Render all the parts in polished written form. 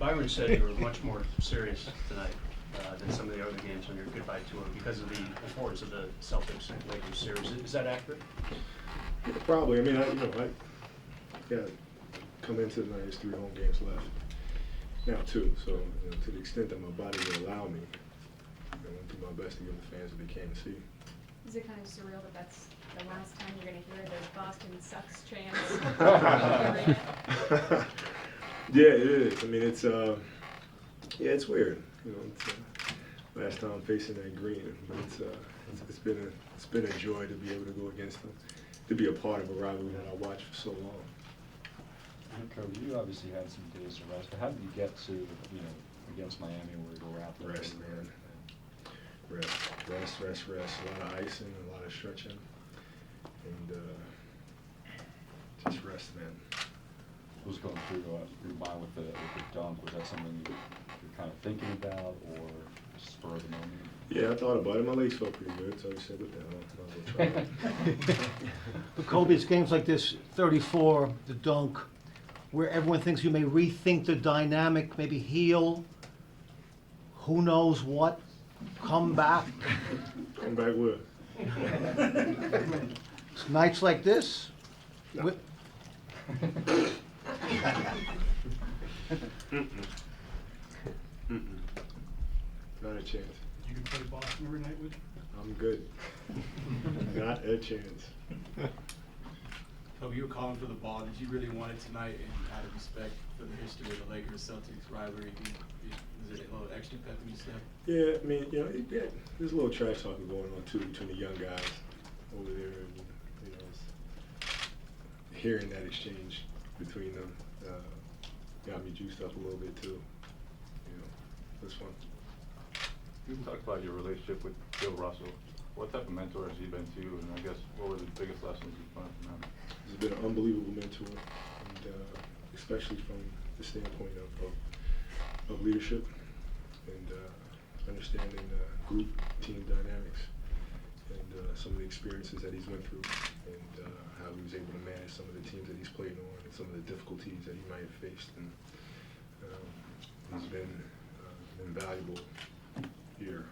Byron said you were much more serious tonight than some of the other games on your goodbye tour because of the importance of the Celtics and Lakers series. Is that accurate? Yeah, probably. I mean, I got come into the night. There's 3 home games left now too. So to the extent that my body will allow me, I want to do my best to give the fans what they can to see. Is it kind of surreal that that's the last time you're going to hear those Boston sucks chants? Yeah, it is. I mean, it's it's weird. It's last time facing that green, but it's been a joy to be able to go against them, to be a part of a rivalry that I watched for so long. Kobe, you obviously had some days of rest, but how did you get to against Miami where you were out there? Rest, man. Rest. A lot of icing, a lot of stretching, and just rest, man. What was going through your mind with the dunk? Was that something you were kind of thinking about, or spur of the moment? Yeah, I thought about it. My legs felt pretty good, so I just said, what the hell, might as well try it. But Kobe, it's games like this, 34, the dunk, where everyone thinks you may rethink the dynamic, maybe heal, who knows what, come back. Come back with. Nights like this, No. Not a chance. You can play Boston every night with you? I'm good. Not a chance. Kobe, you were calling for the ball. Did you really want it tonight? And out of respect for the history of the Lakers-Celtics rivalry, is it a little extra pep in your step? Yeah, I mean, there's a little trash talking going on too between the young guys over there, and hearing that exchange between them got me juiced up a little bit too. It was fun. You talked about your relationship with Bill Russell. What type of mentor has he been to you, and I guess what were the biggest lessons you've learned from him? He's been an unbelievable mentor, and especially from the standpoint of leadership and understanding group team dynamics, and some of the experiences that he's went through, and how he was able to manage some of the teams that he's played on, and some of the difficulties that he might have faced. And he's been invaluable here,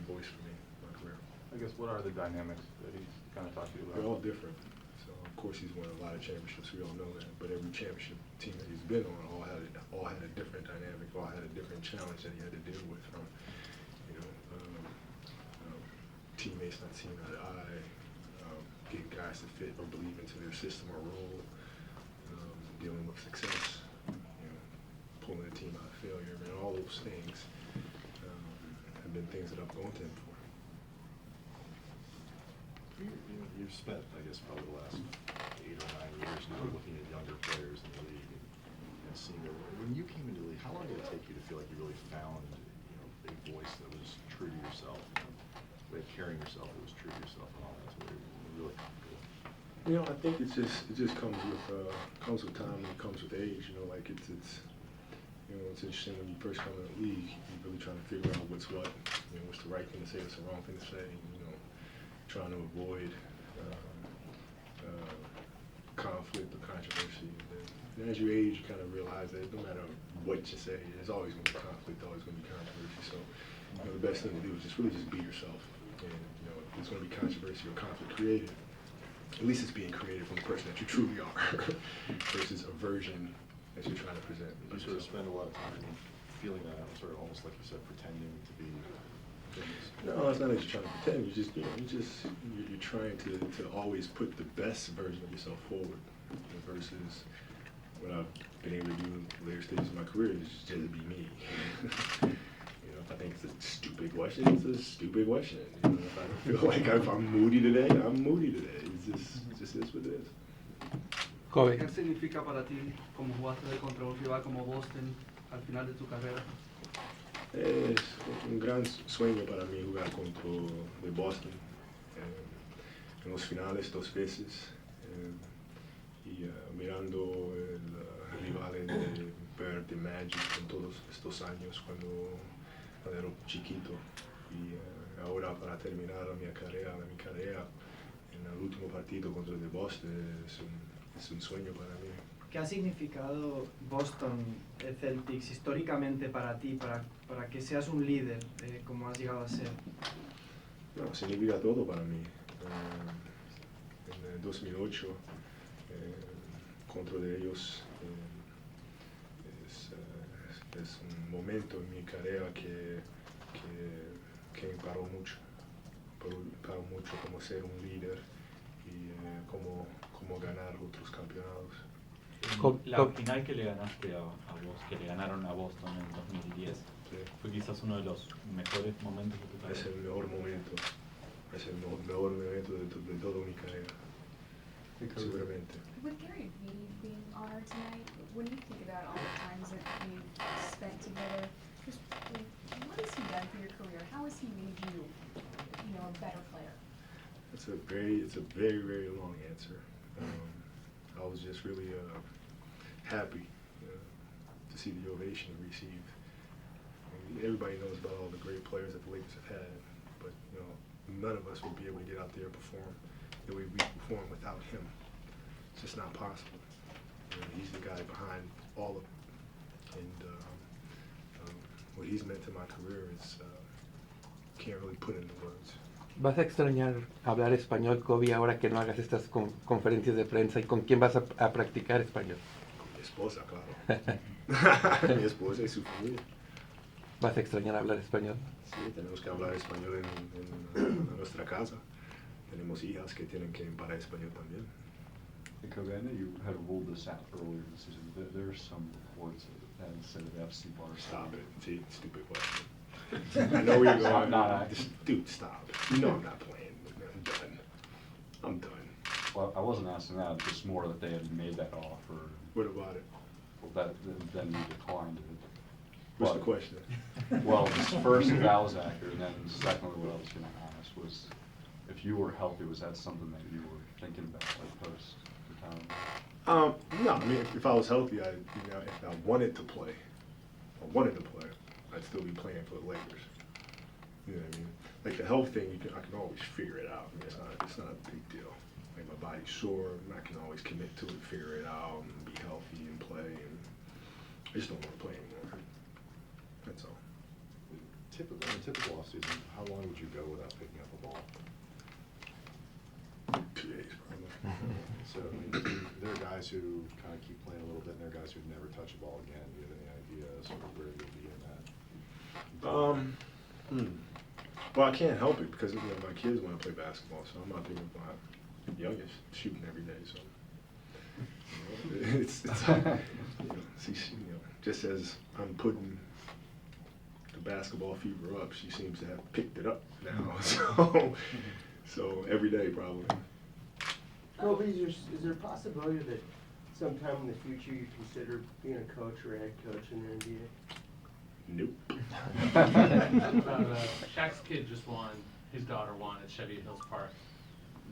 voice for me in my career. I guess what are the dynamics that he's kind of talked to you about? They're all different. So of course he's won a lot of championships. We all know that. But every championship team that he's been on all had a different dynamic, all had a different challenge that he had to deal with. From teammates not seeing eye to eye, getting guys to fit or believe into their system or role, dealing with success, pulling a team out of failure, and all those things have been things that I've gone to him for. You've spent, I guess, probably the last 8 or 9 years now looking at younger players in the league and seeing their. When you came into the league, how long did it take you to feel like you really found, a voice that was true to yourself, way of carrying yourself that was true to yourself, and all that? So really comfortable. I think it just comes with time and it comes with age. It's interesting when you first come in the league, you're really trying to figure out what's what, what's the right thing to say, what's the wrong thing to say, trying to avoid conflict or controversy. And as you age, you kind of realize that no matter what you say, there's always going to be conflict, always going to be controversy. So the best thing to do is just really be yourself. And if there's going to be controversy or conflict created, at least it's being created from the person that you truly are versus a version that you're trying to present. You sort of spend a lot of time feeling that out, sort of almost like you said, pretending to be things. No, it's not that you're trying to pretend. You're trying to always put the best version of yourself forward versus what I've been able to do in later stages of my career is just to be me. If I think it's a stupid question, it's a stupid question. If I feel like if I'm moody today, I'm moody today. It just is what it is. Kobe. ¿Qué significa para ti como jugaste contra un rival como Boston al final de tu carrera? Es un gran sueño para mí jugar contra de Boston en los finales 2 veces y mirando el rival de Bird, de Magic en todos estos años cuando era chiquito y ahora para terminar mi carrera en el último partido contra de Boston es un sueño para mí. ¿Qué ha significado Boston Celtics históricamente para ti, para que seas un líder como has llegado a ser? No, significa todo para mí. En el 2008, contra de ellos, es un momento en mi carrera que me paró mucho como ser un líder y cómo ganar otros campeonatos. La final que le ganaste que le ganaron a Boston en 2010, Sí. fue quizás uno de los mejores momentos de tu carrera. Es el mejor momento, de toda mi carrera, seguramente. With Gary being honored tonight, when you think about all the times that you've spent together, just what has he done for your career? How has he made you, a better player? It's a very, very long answer. I was just really happy to see the ovation received. Everybody knows about all the great players that the Lakers have had, but none of us would be able to get out there and perform the way we perform without him. It's just not possible. He's the guy behind all of it, and what he's meant to my career is can't really put into words. ¿Vas a extrañar hablar español, Kobe, ahora que no hagas estas conferencias de prensa? ¿Y con quién vas a practicar español? Con mi esposa, claro. Mi esposa y su familia. ¿Vas a extrañar hablar español? Sí, tenemos que hablar español en nuestra casa. Tenemos hijas que tienen que hablar español también. Hey, Kobe, I know you had ruled this out earlier in the season. There are some reports that said that FC Barcelona. Stop it. See, stupid question. I know where you're going. Not Dude, stop. You know I'm not playing. I'm done. Well, I wasn't asking that, just more that they had made that offer. What about it? Well, then you declined it. What's the question? Well, first, if that was accurate, and then secondly, what I was going to ask was, if you were healthy, was that something that you were thinking about, like post-retirement? No, I mean, if I was healthy, if I wanted to play, I'd still be playing for the Lakers. You know what I mean? Like the health thing, I can always figure it out. I mean, it's not a big deal. Like my body's sore, I can always commit to it, figure it out, and be healthy and play. And I just don't want to play anymore. That's all. In a typical offseason, how long would you go without picking up a ball? 2 days, probably. So, I mean, there are guys who kind of keep playing a little bit, and there are guys who never touch a ball again. Do you have any idea sort of where you'll be in that? Well, I can't help it because my kids want to play basketball, so I'm out there with my youngest shooting every day. So it's just as I'm putting the basketball fever up, she seems to have picked it up now. So every day probably. Kobe, is there a possibility that sometime in the future you consider being a coach or a head coach in the NBA? Nope. Shaq's kid just won, his daughter won at Chevy Hills Park.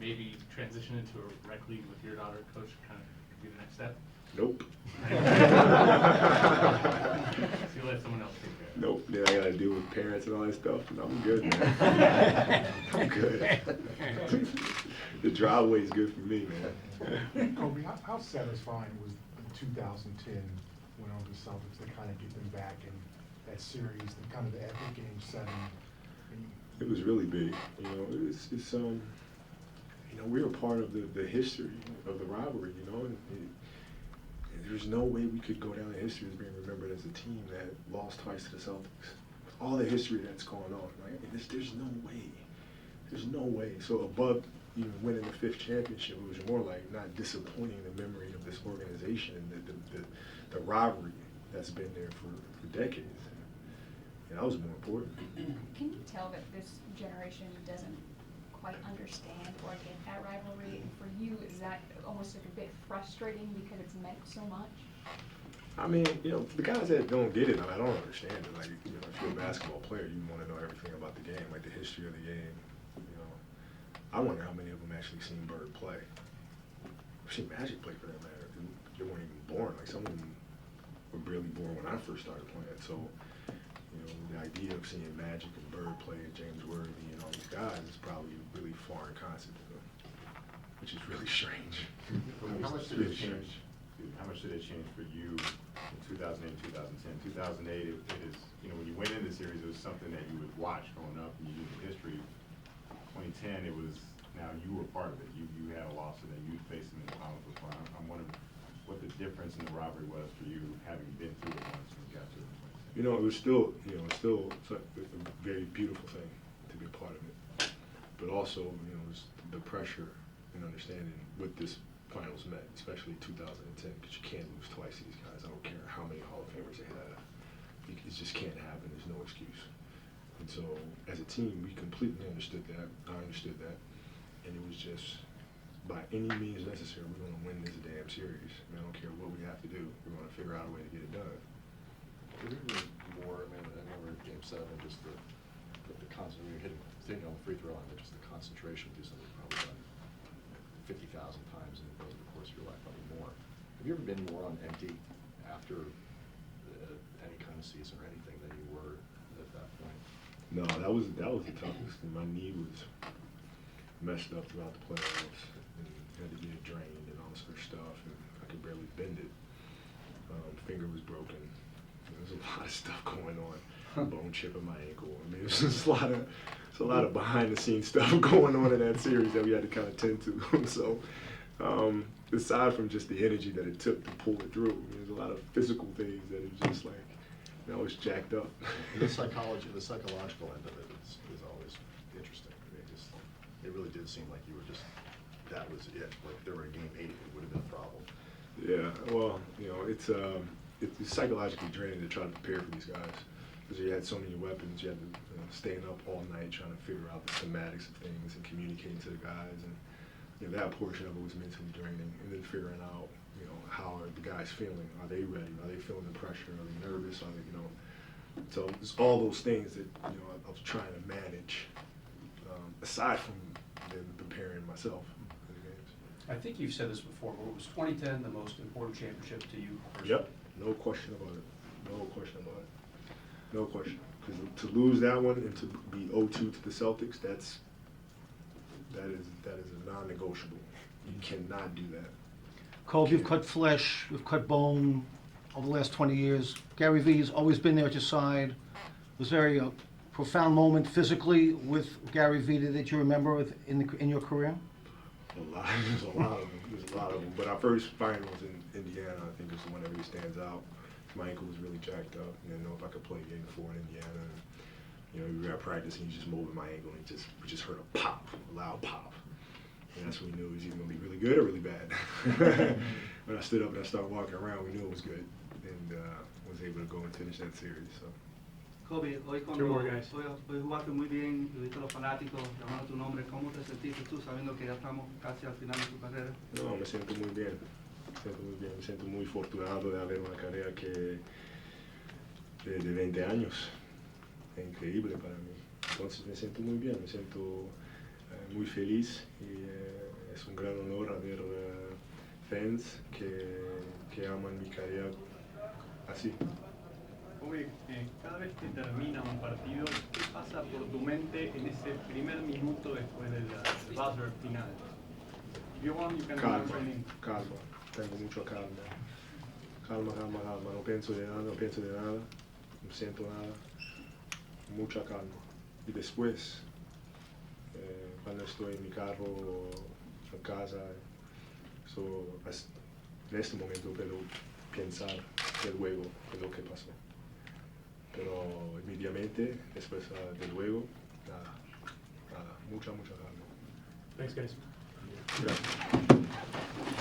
Maybe transition into a rec league with your daughter, coach, kind of be the next step? Nope. So you let someone else take care of it. Nope. Then I gotta deal with parents and all that stuff. No, I'm good, man. I'm good. The driveway is good for me, man. Kobe, how satisfying was in 2010 when over the Celtics to kind of get them back in that series, the kind of the epic Game 7? It was really big. We were part of the history of the rivalry, and there's no way we could go down in history as being remembered as a team that lost twice to the Celtics. All the history that's going on, right? There's no way. There's no way. So above even winning the 5th championship, it was more like not disappointing the memory of this organization and the rivalry that's been there for decades. And that was more important. Can you tell that this generation doesn't quite understand or get that rivalry? And for you, is that almost like a bit frustrating because it's meant so much? I mean, the guys that don't get it, I don't understand it. Like, if you're a basketball player, you want to know everything about the game, like the history of the game. I wonder how many of them actually seen Bird play. I've seen Magic play for that matter. They weren't even born. Like some of them were barely born when I first started playing. So, the idea of seeing Magic and Bird play and James Worthy and all these guys is probably a really foreign concept to them, which is really strange. How much did it change how much did it change for you in 2008, 2010? 2008, it is, you know, when you went into the series, it was something that you would watch growing up and you knew the history. 2010, it was, now you were part of it. You had a loss and then you faced them in the final four. I'm wondering what the difference in the rivalry was for you, having been through it once when you got to it. You know, it was still, a very beautiful thing to be a part of it. But also, you know, it was the pressure and understanding what this finals meant, especially 2010, because you can't lose twice to these guys. I don't care how many Hall of Famers they have. It just can't happen. There's no excuse. And so, as a team, we completely understood that. I understood that. And it was just, by any means necessary, we're going to win this damn series. I don't care what we have to do. We're going to figure out a way to get it done. Were there more, I mean, I remember Game 7, just the constant, when you're hitting on the free throw line, but just the concentration, do something you've probably done 50,000 times in the course of your life, probably more. Have you ever been more on empty after any kind of season or anything than you were at that point? No, that was the toughest. And my knee was messed up throughout the playoffs, and had to get it drained and all this other stuff, and I could barely bend it. Finger was broken. There was a lot of stuff going on. Bone chip in my ankle. I mean, it was just a lot of behind the scenes stuff going on in that series that we had to kind of tend to. So, aside from just the energy that it took to pull it through, I mean, there's a lot of physical things that it just like, you know, I was jacked up. The psychology, the psychological end of it is always interesting. I mean, it really did seem like you were just, that was it. Like if there were a game 8, it would have been a problem. Yeah, well, you know, it's psychologically draining to try to prepare for these guys, because you had so many weapons. You had to staying up all night trying to figure out the schematics of things and communicating to the guys, and you know, that portion of it was mentally draining. And then figuring out, you know, how are the guys feeling? Are they ready? Are they feeling the pressure? Are they nervous? Are they, you know? So it's all those things that, you know, I was trying to manage, aside from then preparing myself for the games. I think you've said this before, but was 2010 the most important championship to you personally? Yep, no question about it. No question about it. No question. Because to lose that one and to be 0-2 to the Celtics, that is a non-negotiable. You cannot do that. Kobe, you've cut flesh, you've cut bone over the last 20 years. Gary Vee's always been there at your side. It was very profound moment physically with Gary Vee that you remember in your career? There's a lot of them. There's a lot of them. But our first final was in Indiana. I think is the one that really stands out. My ankle was really jacked up. I didn't know if I could play Game 4 in Indiana. And, you know, we were at practice and he just molded my ankle and we just heard a pop, a loud pop. And that's when we knew it was either going to be really good or really bad. When I stood up and I started walking around, we knew it was good. And was able to go and finish that series. So. Kobe, hoy jugaste muy bien, lo viste a los fanáticos llamando tu nombre. ¿Cómo te sentiste tú sabiendo que ya estamos casi al final de tu carrera? No, me siento muy bien. Me siento muy afortunado de haber una carrera de 20 años. Es increíble para mí. Entonces me siento muy bien, me siento muy feliz y es un gran honor haber fans que aman mi carrera así. Kobe, cada vez que termina un partido, ¿qué pasa por tu mente en ese primer minuto después del buzzer final? Calma, tengo mucha calma. Calma, no pienso de nada, no siento nada. Mucha calma. Y después, cuando estoy en mi carro o en casa, en este momento puedo pensar del juego, de lo que pasó. Pero inmediatamente, después del juego, nada, mucha calma. Thanks, guys. Gracias.